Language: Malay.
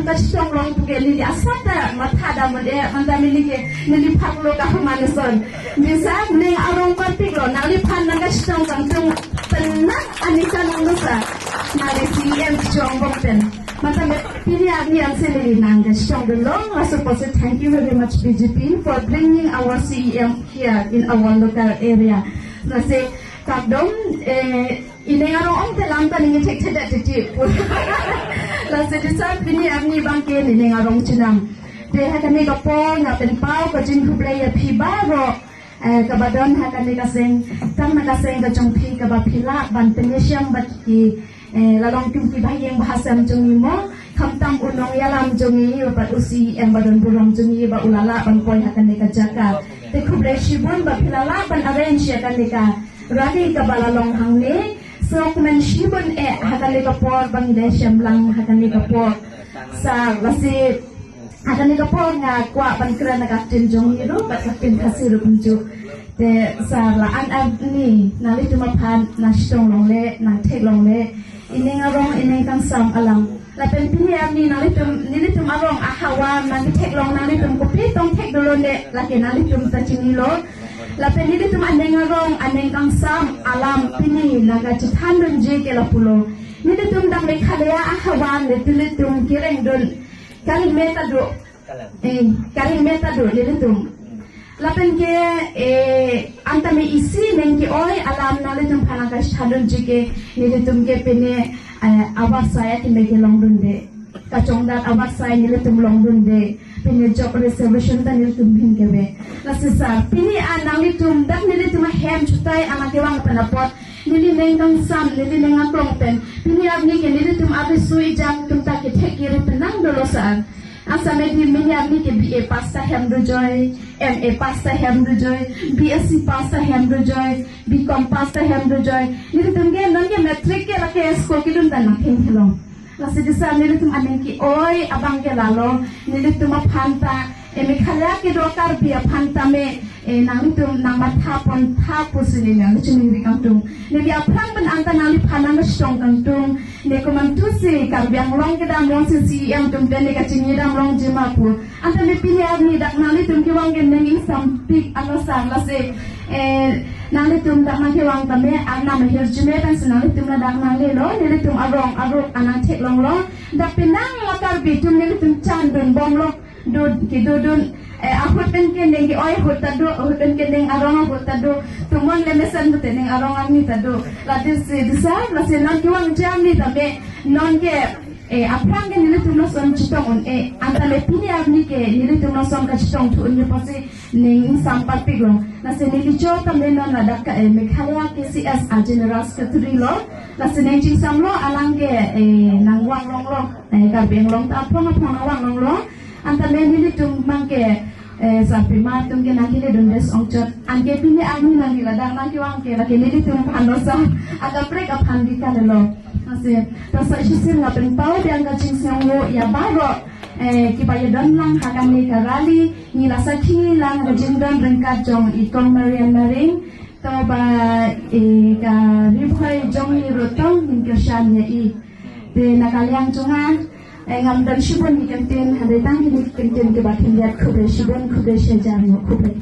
ka song long puke ni asata mathada mode manda milike ni phaklo ka manuson bisa ning arong partiklo nali phan nang song kang tung tenang anisa nusa nali CM jong bongten mata pili agni anseli nang song the long I suppose thank you very much BJP for bringing our CM here in our local area nase kadom ini arong telang kan ini cek cek cek Lasa disat bini agni bangke ni ngarong cinam. Dia hakani kapon ngapen pau kajin kublai ya pibaro. Kabadon hakani kaseng tang nakaseng kajong pi kabapila ban penyesyang bat ki lalong kimki bahayeng bahasam jongi mo kamtam unong yalam jongi bat usi yang badon burong jongi ba ulala ban koi hakani kajaka. Te kublai shibun ba pilala ban arrange hakani ka. Ragi kabalalong hangni sok men shibun hakani kapor Bangladesh lang hakani kapor sa lasi hakani kapor nga kwa bankra nagatin jong hiro bat katin kasiro kunju te sa la an ni nali tumapan na stong longle na tek longle ini ngarong ini kang sam alam la pen pini ni nali tum arong ahawa nali tek long nali tum kopi tong tek dolonde laki nali tum tachini lo Lapen ini tu aneng arong aneng kang sam alam pini naga citan dun je ke lapulo. Ini tu dang lekhalaya ahawan le tu kireng dun kaling meta do le tu. Lapen ke antame isi neng ke oi alam nale tu phanaga citan dun je ke ni tu ke pene awak saya ki meke long dun de. Kacong dat awak saya ni tu long dun de. Pini job reservation tan ni tu bin ke be. Lasisa pini anang litum dak nili tuma hem chutai anak kewang penapot nili nenggang sam nili nengang klongpen pini agni ke nili tum abi sui jam tum tak tek kiri penang dolosan asa medi mini agni ke BA pasta hem dojoy MA pasta hem dojoy BSc pasta hem dojoy BCom pasta hem dojoy nili tum ke nang ke metric ke lake school ki dun tan nakhen helong lasisa nili tum aneng ki oi abang ke lalo nili tum phanta emi khala ke dokar bia phantame nang tum nang matha pon tha pusini nang chini ri kang tum ne bia phang ban anta nang phanang stong kang tum ne ko man tu se kar biang long ke dam long si yang tum de ne ka chini dam long jima pu anta me pili agni dak nang tum ki wang gen nang sam pik ano sang la se nang tum dak nang ki wang tame agna me her jime tan nang tum na dak nang le lo ne tum arong anang thek long lo dak pinang lakar bi tum ne tum chan dun bom lo dun ahut pen kendeng ki oi hut tadu ahut pen kendeng arong hut tadu tumon le mesan bu teneng arong ani tadu la disa la se non ki wang jam ni tabe non ke aprang ke ni tum no son chitong on anta le pini agni ke ni tum no son ka chitong tu ni pasi ning sampat pigong la se ni cho tabe non la dak Meghalaya ke CS a general secretary lo la se ning ching sam lo alang ke nang wang long lo ka beng long ta phong wang long lo anta le ni tum mangke sa prima tum ke nanti le dondes ongchot anke pini agni nang la dak nang ki wang ke la ke ni tum phanosa aga break up handi ka lo ase tasa isin la pen pau biang ka ching sangwo ya baro ki baye don lang hakan ni karali ni la sakhi lang ga jingdan rengkat jong ikong marian maring to ba ka ribhai jong ni rotong nin ke shan ye I de nakaliang chunga ngam dan shibun ni kantin hadai tang ni kantin ke bakin liat khube shibun khube shejan khube